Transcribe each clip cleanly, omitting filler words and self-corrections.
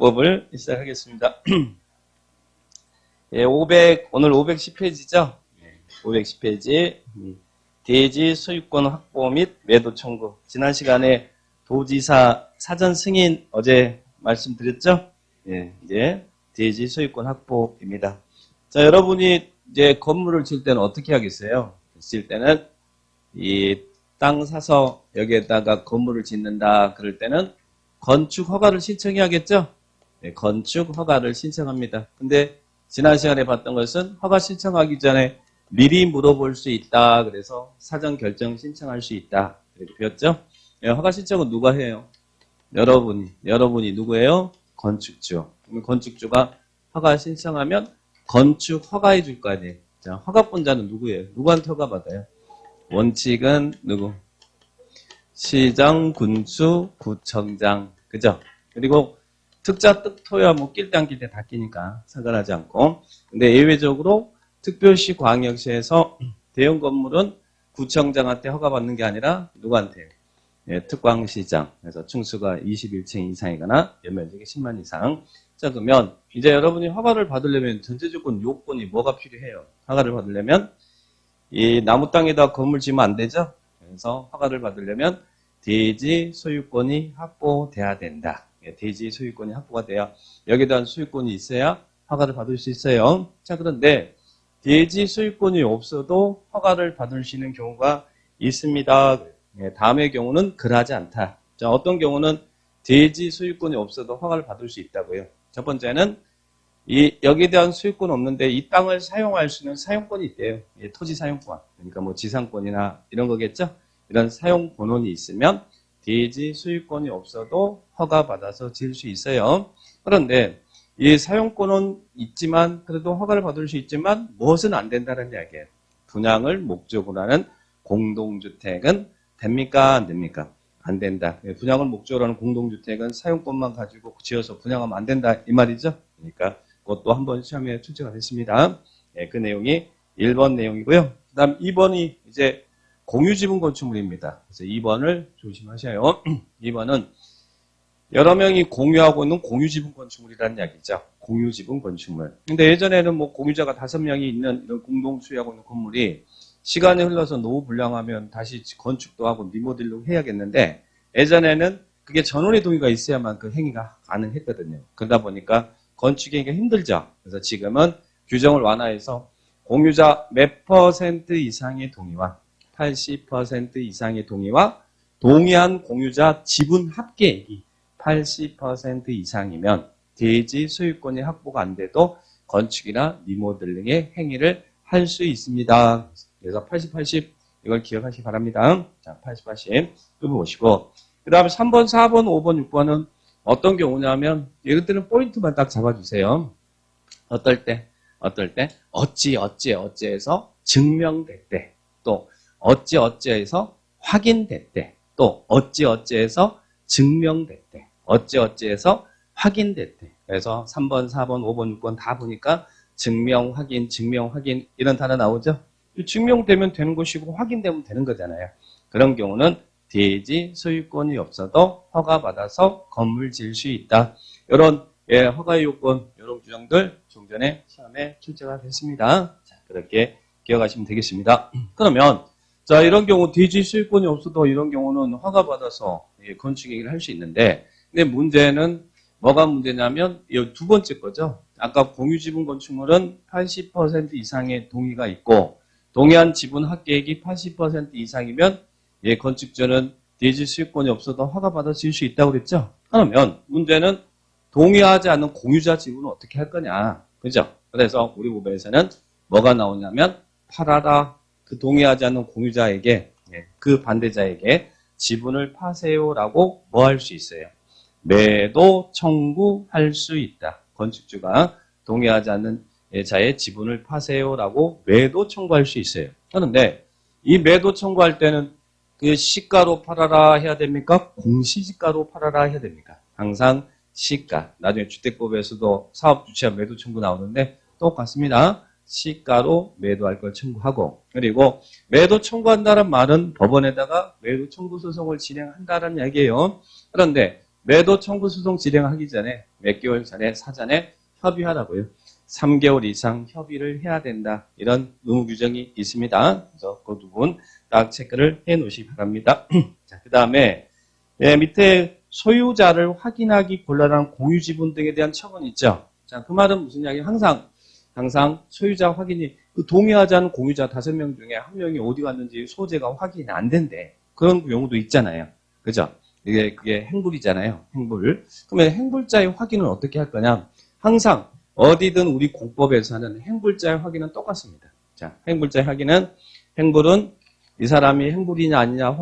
요법을 시작하겠습니다. 예, 오늘 510페이지죠? 510페이지. 대지 소유권 확보 및 매도 청구. 지난 시간에 도지사 사전 승인 어제 말씀드렸죠? 예, 이제 대지 소유권 확보입니다. 자, 여러분이 이제 건물을 질 때는 어떻게 하겠어요? 질 때는 이 땅 사서 여기에다가 건물을 짓는다 그럴 때는 건축 허가를 신청해야겠죠? 네, 건축 허가를 신청합니다. 근데 지난 시간에 봤던 것은 허가 신청하기 전에 미리 물어볼 수 있다. 그래서 사전 결정 신청할 수 있다. 이렇게 배웠죠? 네, 허가 신청은 누가 해요? 여러분이 누구예요? 건축주. 그럼 건축주가 허가 신청하면 건축 허가해 줄 거 아니에요? 자, 허가권자는 누구예요? 누구한테 허가 받아요? 원칙은 누구? 시장, 군수, 구청장. 그죠? 그리고 특자, 특토야 뭐 낄 때 안 낄 때 다 끼니까 상관하지 않고. 근데 예외적으로 특별시, 광역시에서 대형 건물은 구청장한테 허가받는 게 아니라 누구한테? 예, 특광시장. 그래서 층수가 21층 이상이거나 연면적이 10만 이상. 자, 그러면 이제 여러분이 허가를 받으려면 전제조건 요건이 뭐가 필요해요? 허가를 받으려면 이 나무 땅에다 건물 지으면 안 되죠? 그래서 허가를 받으려면 대지 소유권이 확보돼야 된다. 대지 소유권이 확보가 돼야 여기에 대한 소유권이 있어야 허가를 받을 수 있어요. 자, 그런데 대지 소유권이 없어도 허가를 받을 수 있는 경우가 있습니다. 다음의 경우는 그러하지 않다. 자, 어떤 경우는 대지 소유권이 없어도 허가를 받을 수 있다고요. 첫 번째는 여기에 대한 소유권 없는데 이 땅을 사용할 수 있는 사용권이 있대요. 토지 사용권. 그러니까 뭐 지상권이나 이런 거겠죠? 이런 사용 권한이 있으면 대지 소유권이 없어도 허가받아서 지을 수 있어요. 그런데 이 사용권은 있지만 그래도 허가를 받을 수 있지만 무엇은 안 된다는 이야기예요. 분양을 목적으로 하는 공동주택은 됩니까? 안 됩니까? 안 된다. 분양을 목적으로 하는 공동주택은 사용권만 가지고 지어서 분양하면 안 된다. 이 말이죠. 그러니까 그것도 한번 시험에 출제가 됐습니다. 그 내용이 1번 내용이고요. 그 다음 2번이 이제 공유지분 건축물입니다. 그래서 2번을 조심하셔요. 2번은 여러 명이 공유하고 있는 공유지분 건축물이라는 이야기죠. 공유지분 건축물. 근데 예전에는 뭐 공유자가 5명이 있는 이런 공동 소유하고 있는 건물이 시간이 흘러서 노후 불량하면 다시 건축도 하고 리모델링 해야겠는데 예전에는 그게 전원의 동의가 있어야만 그 행위가 가능했거든요. 그러다 보니까 건축하기가 힘들죠. 그래서 지금은 규정을 완화해서 공유자 몇 % 이상의 동의와 80% 이상의 동의와 동의한 공유자 지분 합계액이 80% 이상이면 대지 소유권이 확보가 안 돼도 건축이나 리모델링의 행위를 할 수 있습니다. 그래서 80, 80 이걸 기억하시기 바랍니다. 자, 80, 80 이거 보시고 그 다음에 3번, 4번, 5번, 6번은 어떤 경우냐면 이것들은 포인트만 딱 잡아주세요. 어떨 때 어찌해서 증명됐대. 또 어찌해서 확인됐대. 또 어찌해서 증명됐대. 어찌해서 확인됐대. 그래서 3번, 4번, 5번, 6번 다 보니까 증명, 확인 이런 단어 나오죠? 증명되면 되는 것이고 확인되면 되는 거잖아요. 그런 경우는 대지 소유권이 없어도 허가받아서 건물 지을 수 있다. 이런 허가 요건, 이런 규정들 좀 전에 시험에 출제가 됐습니다. 자, 그렇게 기억하시면 되겠습니다. 그러면 자, 이런 경우 대지 소유권이 없어도 이런 경우는 허가받아서 건축 얘기를 할 수 있는데 근데 문제는 뭐가 문제냐면 이 두 번째 거죠. 아까 공유지분 건축물은 80% 이상의 동의가 있고 동의한 지분 합계액이 80% 이상이면 건축주는 대지 소유권이 없어도 허가받아 지을 수 있다고 그랬죠. 그러면 문제는 동의하지 않는 공유자 지분은 어떻게 할 거냐. 그죠? 그래서 우리 법에서는 뭐가 나오냐면 팔아라. 그 동의하지 않는 공유자에게 그 반대자에게 지분을 파세요라고 뭐 할 수 있어요? 매도 청구할 수 있다. 건축주가 동의하지 않는 자의 지분을 파세요라고 매도 청구할 수 있어요. 그런데 이 매도 청구할 때는 그 시가로 팔아라 해야 됩니까? 공시지가로 팔아라 해야 됩니까? 항상 시가. 나중에 주택법에서도 사업주체와 매도 청구 나오는데 똑같습니다. 시가로 매도할 걸 청구하고 그리고 매도 청구한다는 말은 법원에다가 매도 청구 소송을 진행한다는 얘기예요. 그런데 매도 청구 소송 진행하기 전에 몇 개월 전에 사전에 협의하라고요. 3개월 이상 협의를 해야 된다. 이런 의무 규정이 있습니다. 그래서 그 부분 딱 체크를 해 놓으시기 바랍니다. 자, 그 다음에 밑에 소유자를 확인하기 곤란한 공유 지분 등에 대한 처분이 있죠. 자, 그 말은 무슨 이야기? 항상 소유자 확인이 동의하지 않은 공유자 5명 중에 1명이 어디 갔는지 소재가 확인이 안 된대. 그런 경우도 있잖아요. 그죠? 그게 행불이잖아요. 행불. 그러면 행불자의 확인은 어떻게 할 거냐? 항상 어디든 우리 공법에서는 행불자의 확인은 똑같습니다. 자, 행불자의 확인은 행불은 이 사람이 행불이냐 아니냐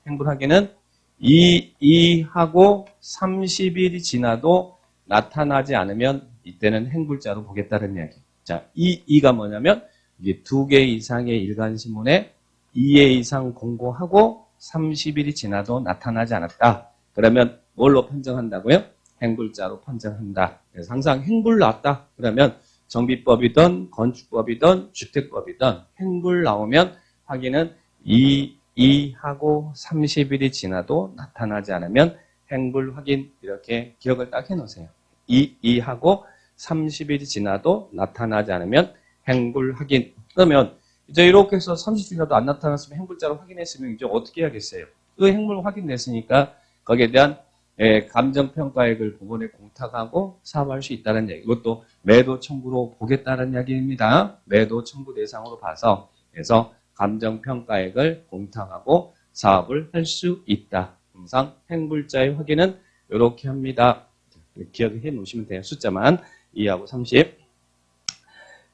행불 확인은 이하고 30일이 지나도 나타나지 않으면 이때는 행불자로 보겠다는 이야기. 자, 이가 뭐냐면 이게 2개 이상의 일간신문에 2회 이상 공고하고 30일이 지나도 나타나지 않았다. 그러면 뭘로 판정한다고요? 행불자로 판정한다. 그래서 항상 행불 나왔다. 그러면 정비법이든 건축법이든 주택법이든 행불 나오면 확인은 이하고 30일이 지나도 나타나지 않으면 행불 확인 이렇게 기억을 딱 해놓으세요. 이하고 30일이 지나도 나타나지 않으면 행불 확인. 그러면 이제 이렇게 해서 30일 지나도 안 나타났으면 행불자로 확인했으면 이제 어떻게 해야겠어요? 그 행불 확인됐으니까 거기에 대한 감정평가액을 법원에 공탁하고 사업할 수 있다는 얘기. 이것도 매도 청구로 보겠다는 이야기입니다. 매도 청구 대상으로 봐서 그래서 감정평가액을 공탁하고 사업을 할 수 있다. 항상 행불자의 확인은 이렇게 합니다. 기억해 놓으시면 돼요. 숫자만 2하고 30.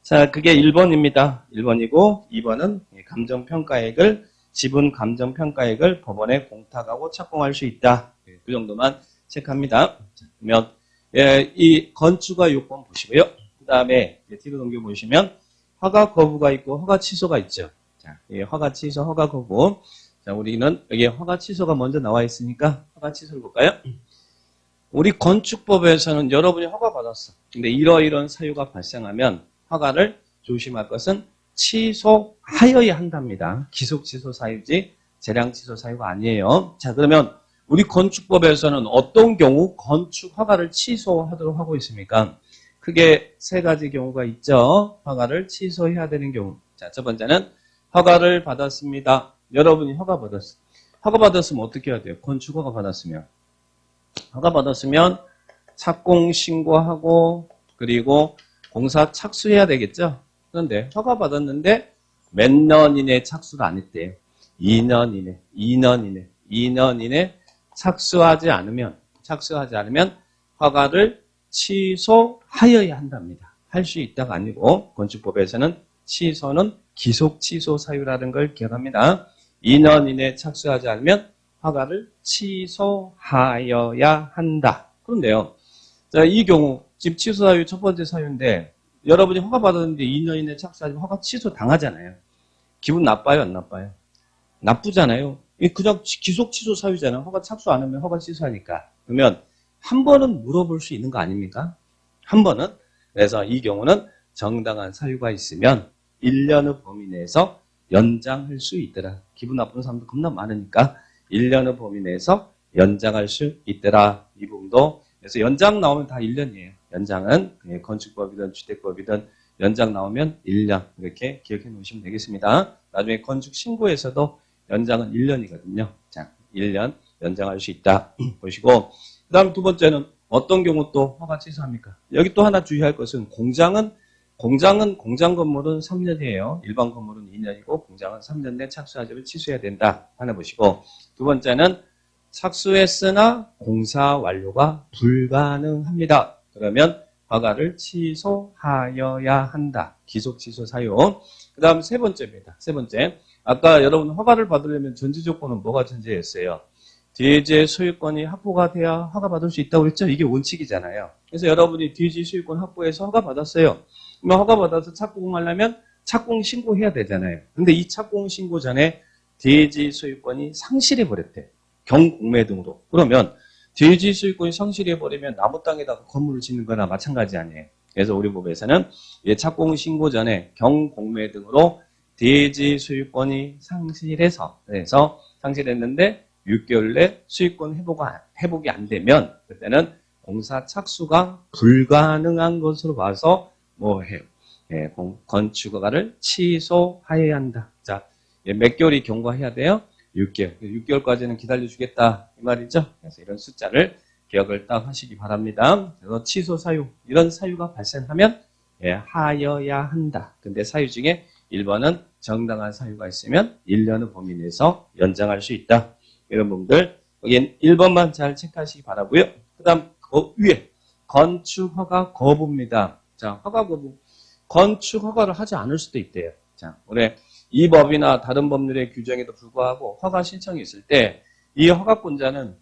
자, 그게 1번입니다. 1번이고 2번은 감정평가액을 지분 감정평가액을 법원에 공탁하고 착공할 수 있다. 그 정도만 체크합니다. 그러면 이 건축가 요건 보시고요. 그 다음에 뒤로 넘겨보시면 허가 거부가 있고 허가 취소가 있죠. 자, 허가 취소, 허가 거부. 자, 우리는 여기 허가 취소가 먼저 나와 있으니까 허가 취소를 볼까요? 우리 건축법에서는 여러분이 허가 받았어. 근데 이러이러한 사유가 발생하면 허가를 조심할 것은 취소하여야 한답니다. 기속 취소 사유지 재량 취소 사유가 아니에요. 자, 그러면 우리 건축법에서는 어떤 경우 건축 허가를 취소하도록 하고 있습니까? 크게 3가지 경우가 있죠. 허가를 취소해야 되는 경우. 자, 첫 번째는 허가를 받았습니다. 여러분이 허가 받았어요. 허가 받았으면 어떻게 해야 돼요? 건축 허가 받았으면. 허가 받았으면 착공 신고하고 그리고 공사 착수해야 되겠죠? 그런데 허가 받았는데 몇 년 이내 착수를 안 했대요. 2년 이내 착수하지 않으면 허가를 취소하여야 한답니다. 할 수 있다가 아니고 건축법에서는 취소는 기속 취소 사유라는 걸 기억합니다. 2년 이내 착수하지 않으면 허가를 취소하여야 한다. 그런데요. 자, 이 경우 지금 취소 사유 첫 번째 사유인데 여러분이 허가 받았는데 2년 이내 착수하면 허가 취소 당하잖아요. 기분 나빠요, 안 나빠요? 나쁘잖아요. 그냥 기속 취소 사유잖아요. 허가 착수 안 하면 허가 취소하니까. 그러면 한 번은 물어볼 수 있는 거 아닙니까? 한 번은. 그래서 이 경우는 정당한 사유가 있으면 1년의 범위 내에서 연장할 수 있더라. 기분 나쁜 사람도 겁나 많으니까 1년의 범위 내에서 연장할 수 있더라. 이 부분도. 그래서 연장 나오면 다 1년이에요. 연장은 건축법이든 주택법이든 연장 나오면 1년. 이렇게 기억해 놓으시면 되겠습니다. 나중에 건축 신고에서도 연장은 1년이거든요. 자, 1년 연장할 수 있다. 보시고. 그 다음 두 번째는 어떤 경우 또 허가 취소합니까? 여기 또 하나 주의할 것은 공장 건물은 3년이에요. 일반 건물은 2년이고 공장은 3년 내 착수하자면 취소해야 된다. 하나 보시고. 두 번째는 착수했으나 공사 완료가 불가능합니다. 그러면 허가를 취소하여야 한다. 기속 취소 사유. 그 다음 세 번째입니다. 세 번째. 아까 여러분 허가를 받으려면 전제 조건은 뭐가 전제였어요? 대지의 소유권이 확보가 돼야 허가받을 수 있다고 그랬죠? 이게 원칙이잖아요. 그래서 여러분이 대지 소유권 확보해서 허가받았어요. 그러면 허가받아서 착공하려면 착공 신고해야 되잖아요. 근데 이 착공 신고 전에 대지 소유권이 상실해버렸대. 경공매 등으로. 그러면 대지 소유권이 상실해버리면 나무 땅에다가 건물을 짓는 거나 마찬가지 아니에요. 그래서 우리 법에서는 착공 신고 전에 경공매 등으로 대지 소유권이 상실했는데 6개월 내 수익권 회복이 안 되면 그때는 공사 착수가 불가능한 것으로 봐서 뭐 해요? 예, 건축허가를 취소하여야 한다. 자, 몇 개월이 경과해야 돼요? 6개월. 6개월까지는 기다려주겠다. 이 말이죠. 그래서 이런 숫자를 기억을 딱 하시기 바랍니다. 그래서 취소 사유, 이런 사유가 발생하면 예, 하여야 한다. 근데 사유 중에 1번은 정당한 사유가 있으면 1년의 범위 내에서 연장할 수 있다. 이런 부분들 여기 1번만 잘 체크하시기 바라고요. 그 다음 그 위에 건축허가 거부입니다. 자, 허가 거부. 건축허가를 하지 않을 수도 있대요. 자, 올해 이 법이나 다른 법률의 규정에도 불구하고 허가 신청이 있을 때 이 허가권자는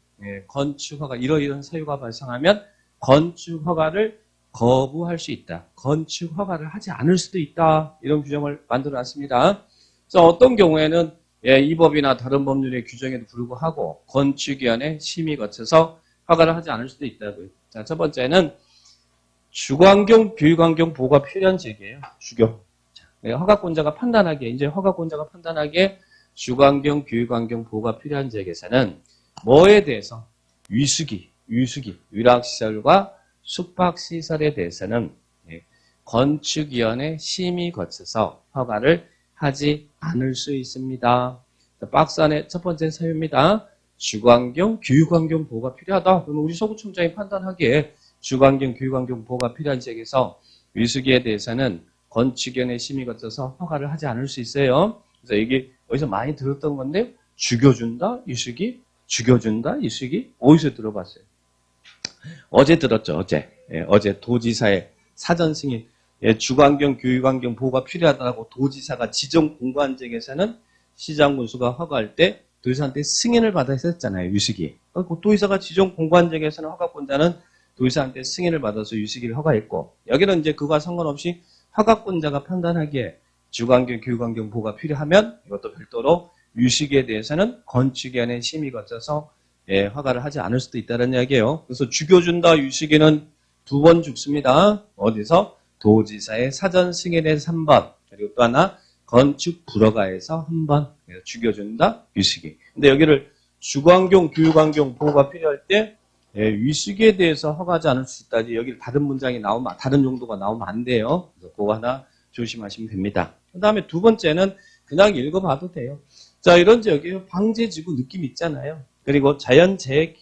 건축허가 이러이러한 사유가 발생하면 건축허가를 거부할 수 있다. 건축허가를 하지 않을 수도 있다. 이런 규정을 만들어놨습니다. 그래서 어떤 경우에는 이 법이나 다른 법률의 규정에도 불구하고 건축위원회 심의 거쳐서 허가를 하지 않을 수도 있다고요. 자, 첫 번째는 주거환경, 교육환경 보호가 필요한 지역이에요. 주교. 허가권자가 판단하기에 주거환경, 교육환경 보호가 필요한 지역에서는 뭐에 대해서 위수기, 위락시설과 숙박시설에 대해서는 건축위원회 심의 거쳐서 허가를 하지 않을 수 있습니다. 박스 안에 첫 번째 사유입니다. 주거환경, 교육환경 보호가 필요하다. 그러면 우리 서구청장이 판단하기에 주거환경, 교육환경 보호가 필요한 지역에서 위수기에 대해서는 건축위원회 심의 거쳐서 허가를 하지 않을 수 있어요. 그래서 이게 어디서 많이 들었던 건데 죽여준다, 위수기, 죽여준다, 위수기 어디서 들어봤어요? 어제 들었죠, 어제. 어제 도지사의 사전 승인. 주거환경, 교육환경 보호가 필요하다고 도지사가 지정 공간지역에서는 시장 군수가 허가할 때 도지사한테 승인을 받아야 했잖아요, 위수기. 도지사가 지정 공간지역에서는 허가권자는 도지사한테 승인을 받아서 위수기를 허가했고, 여기는 이제 그와 상관없이 허가권자가 판단하기에 주거환경, 교육환경 보호가 필요하면 이것도 별도로 위수기에 대해서는 건축위원회 심의 거쳐서 허가를 하지 않을 수도 있다는 이야기예요. 그래서 죽여준다 위수기는 2번 죽습니다. 어디서? 도지사의 사전 승인에서 3번, 그리고 또 하나 건축 불허가에서 1번. 죽여준다 위수기. 근데 여기를 주거환경, 교육환경 보호가 필요할 때 위수기에 대해서 허가하지 않을 수 있다지 여기 다른 문장이 나오면 다른 용도가 나오면 안 돼요. 그래서 그거 하나 조심하시면 됩니다. 그 다음에 두 번째는 그냥 읽어봐도 돼요. 자, 이런 지역에 방제지구 느낌 있잖아요. 그리고 자연재해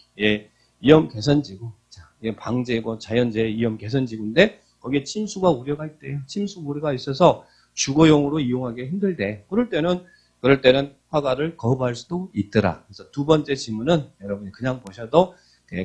위험 개선지구. 자, 이게 방제고 자연재해 위험 개선지구인데 거기에 침수가 우려가 있대요. 침수 우려가 있어서 주거용으로 이용하기 힘들대. 그럴 때는 허가를 거부할 수도 있더라. 그래서 두 번째 질문은 여러분이 그냥 보셔도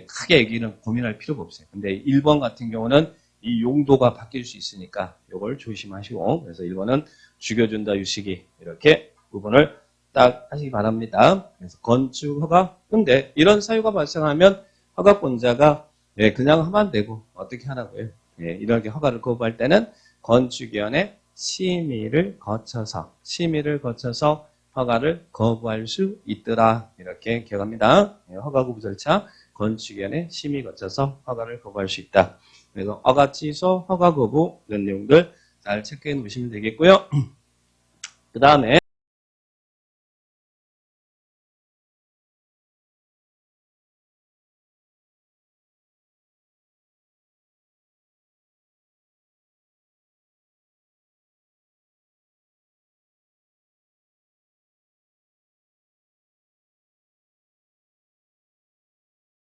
크게 얘기는 고민할 필요가 없어요. 근데 1번 같은 경우는 이 용도가 바뀔 수 있으니까 이걸 조심하시고, 그래서 1번은 죽여준다 위수기 이렇게 구분을 딱 하시기 바랍니다. 그래서 건축허가. 근데 이런 사유가 발생하면 허가권자가 그냥 하면 안 되고 어떻게 하라고요? 이렇게 허가를 거부할 때는 건축위원회 심의를 거쳐서 허가를 거부할 수 있더라. 이렇게 기억합니다. 허가 거부 절차 건축위원회 심의 거쳐서 허가를 거부할 수 있다. 그래서 허가 취소, 허가 거부 이런 내용들 잘 체크해 놓으시면 되겠고요. 그 다음에